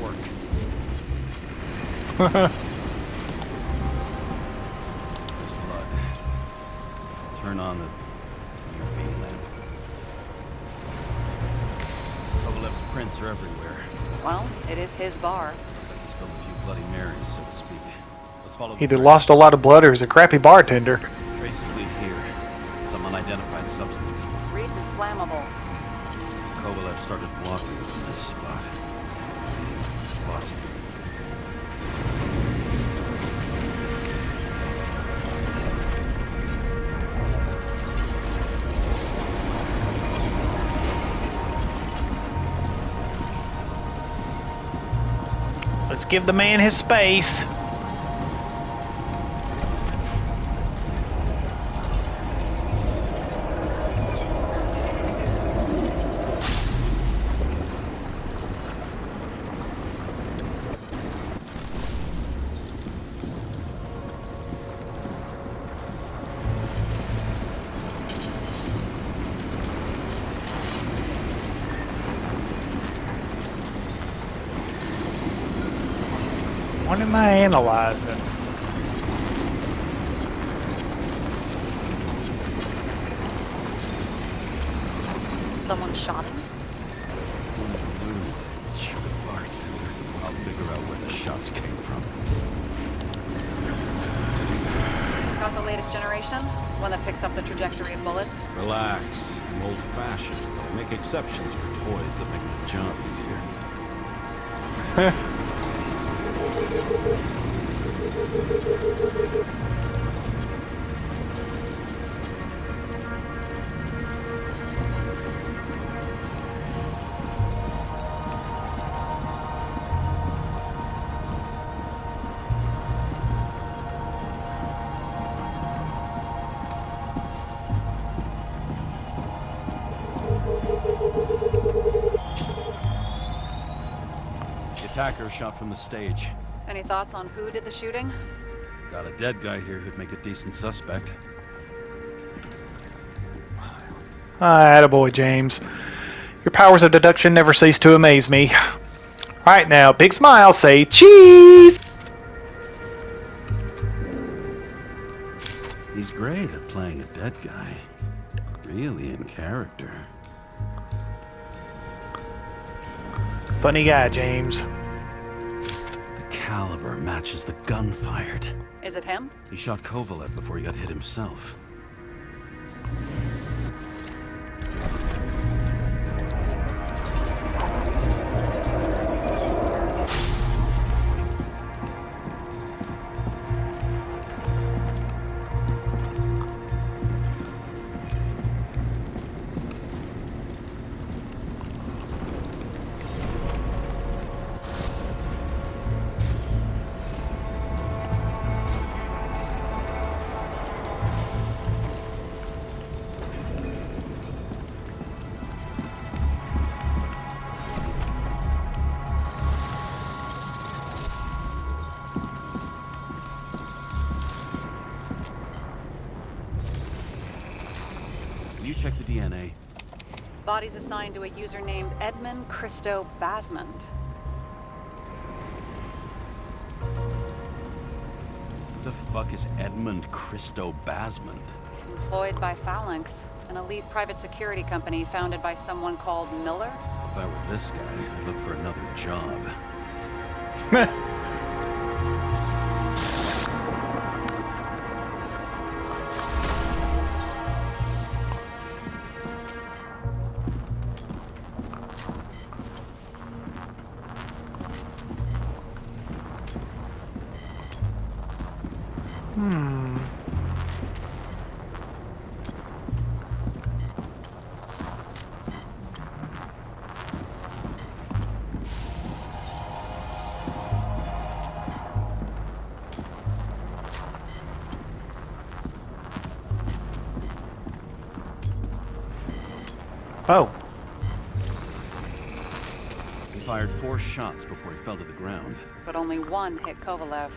work. There's blood. Turn on the UV lamp. Kovalev's prints are everywhere. Well, it is his bar. Looks like he's spilled a few Bloody Marys, so to speak. Let's follow the Either trail. lost a lot of blood or is a crappy bartender. Traces lead here. Some unidentified substance. Reads is flammable. Kovalev started walking from this spot. Bossy. Let's give the man his space. What am I analyzing? Someone shot him? Bartender. I'll figure out where the shots came from. Got the latest generation? One that picks up the trajectory of bullets? Relax. I'm old-fashioned. I make exceptions for toys that make the job easier. The attacker shot from the stage. Any thoughts on who did the shooting? Got a dead guy here who'd make a decent suspect. Attaboy, James. Your powers of deduction never cease to amaze me. Alright now, big smile, say cheese! He's great at playing a dead guy. Really in character. Funny guy, James. The caliber matches the gun fired. Is it him? He shot Kovalev before he got hit himself. Can you check the DNA? Body's assigned to a user named Edmund Christo Basmond. What the fuck is Edmund Christo Basmond? Employed by Phalanx, an elite private security company founded by someone called Miller. If I were this guy, I'd look for another job. Oh. He fired 4 shots before he fell to the ground. But only one hit Kovalev.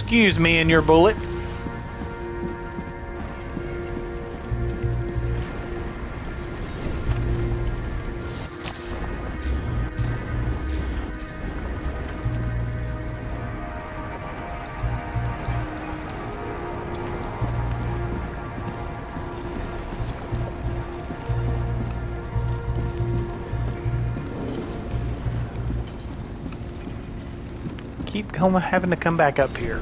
Excuse me and your bullet. Keep having to come back up here.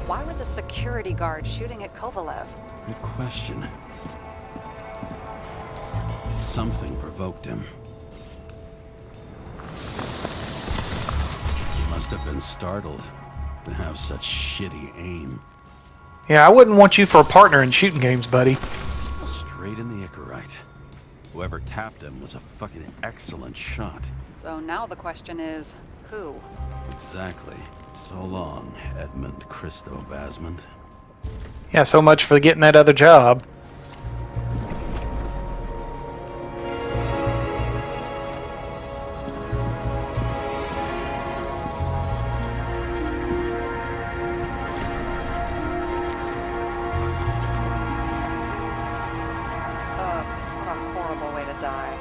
Why was a security guard shooting at Kovalev? Good question. Something provoked him. He must have been startled to have such shitty aim. Yeah, I wouldn't want you for a partner in shooting games, buddy. Straight in the Icarus. Whoever tapped him was a fucking excellent shot. So now the question is, who? Exactly. So long, Edmund Christo Basment. Yeah, so much for getting that other job. Ugh, what a horrible way to die.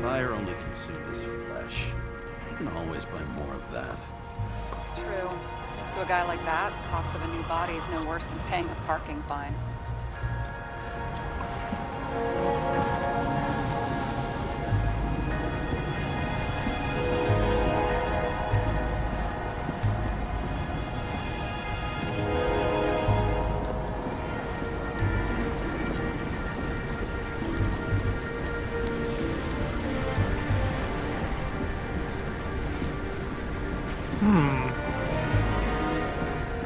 Fire only consumed his flesh. You can always buy more of that. True. To a guy like that, cost of a new body is no worse than paying a parking fine.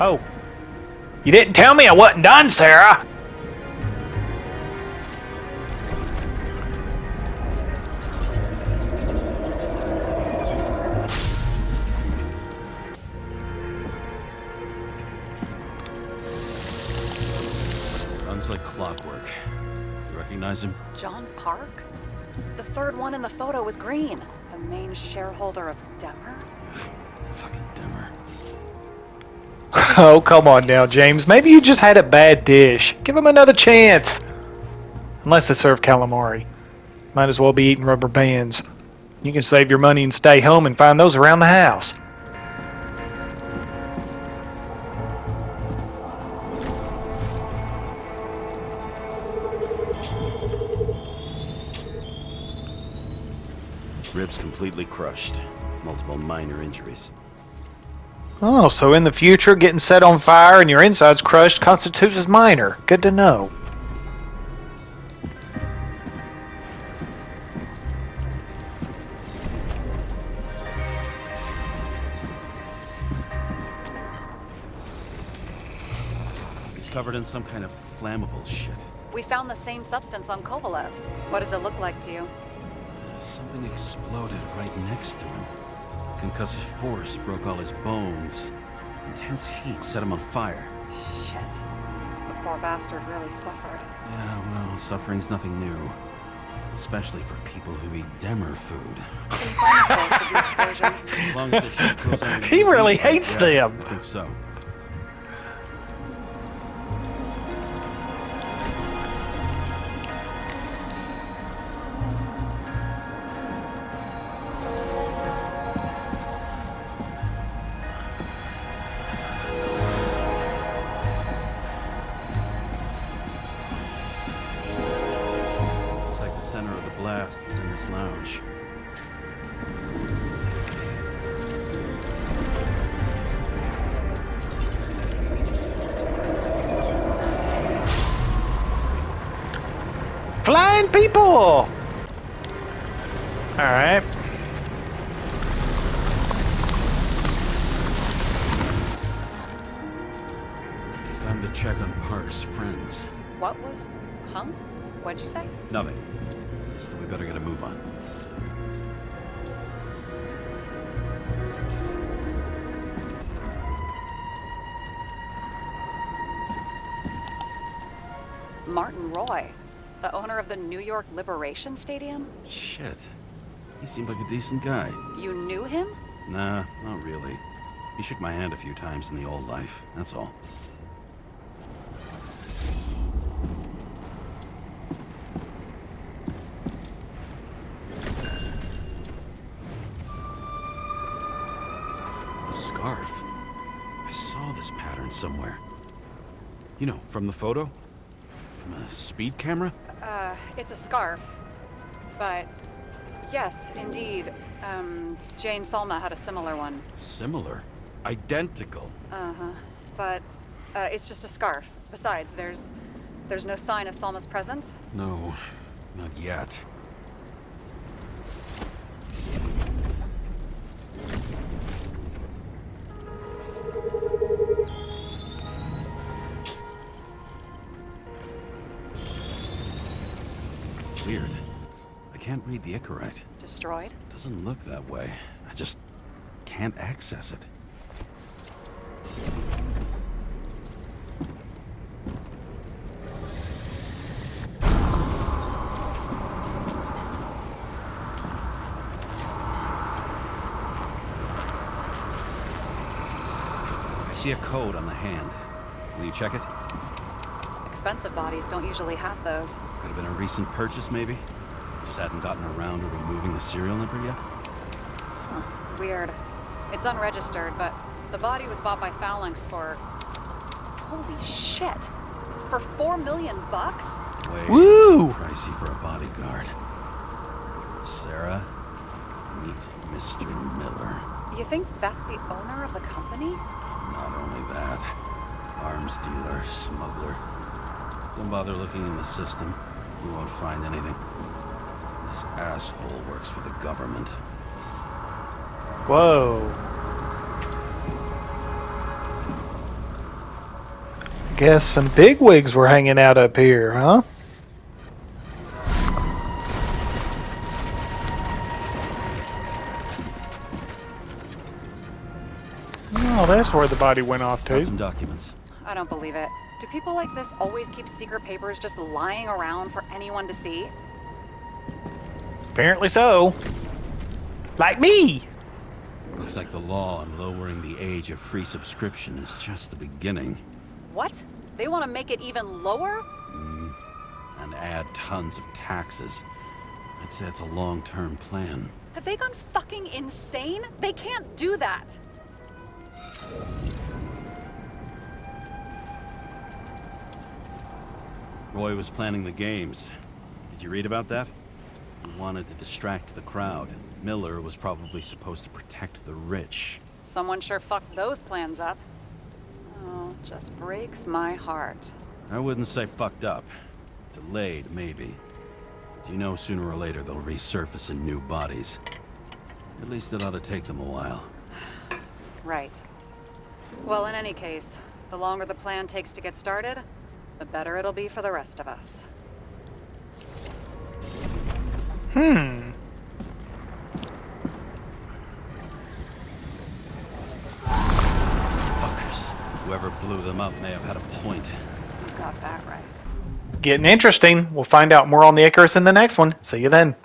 Oh. You didn't tell me I wasn't done, Sarah! Runs like clockwork. You recognize him? John Park? The third one in the photo with Green. The main shareholder of Demer? Fucking Demmer. Oh, come on now, James. Maybe you just had a bad dish. Give him another chance. Unless they serve calamari. Might as well be eating rubber bands. You can save your money and stay home and find those around the house. Ribs completely crushed. Multiple minor injuries. Oh, so in the future, getting set on fire and your insides crushed constitutes as minor. Good to know. He's covered in some kind of flammable shit. We found the same substance on Kovalev. What does it look like to you? Something exploded right next to him. Concussive force broke all his bones. Intense heat set him on fire. Shit. The poor bastard really suffered. Yeah, well, suffering's nothing new. Especially for people who eat Demmer food. Can you find the source of the explosion? As long as the shit goes under He really hates yeah, them. I think so. Center of the blast was in this lounge. Flying people! Alright. Time to check on Park's friends. What was... Huh? What'd you say? Nothing. Just that we better get a move on. Martin Roy. The owner of the New York Liberation Stadium? Shit. He seemed like a decent guy. You knew him? Nah, not really. He shook my hand a few times in the old life, that's all. A scarf. I saw this pattern somewhere. You know, from the photo? From a speed camera? It's a scarf. But, yes, indeed. Jane Salma had a similar one. Similar? Identical? Uh-huh. But, it's just a scarf. Besides, there's no sign of Salma's presence. No, not yet. Weird. I can't read the Icarus. Destroyed? Doesn't look that way. I just can't access it. I see a code on the hand. Will you check it? Expensive bodies don't usually have those. Could have been a recent purchase, maybe? Just hadn't gotten around to removing the serial number yet? Huh. Weird. It's unregistered, but the body was bought by Phalanx for... Holy shit! For $4 million bucks? Way Woo! too pricey for a bodyguard. Sarah, meet Mr. Miller. You think that's the owner of the company? Not only that, arms dealer, smuggler. Don't bother looking in the system. You won't find anything. This asshole works for the government. Whoa. Guess some bigwigs were hanging out up here, huh? Oh, that's where the body went off Got to. some documents. I don't believe it. Do people like this always keep secret papers just lying around for anyone to see? Apparently so. Like me. Looks like the law on lowering the age of free subscription is just the beginning. What? They want to make it even lower? And add tons of taxes. I'd say it's a long-term plan. Have they gone fucking insane? They can't do that! Roy was planning the games. Did you read about that? He wanted to distract the crowd. Miller was probably supposed to protect the rich. Someone sure fucked those plans up. Oh, just breaks my heart. I wouldn't say fucked up. Delayed, maybe. But you know sooner or later they'll resurface in new bodies. At least it ought to take them a while. Right. Well, in any case, the longer the plan takes to get started, the better it'll be for the rest of us. Fuckers. Whoever blew them up may have had a point. You got that right. Getting interesting. We'll find out more on the Icarus in the next one. See you then.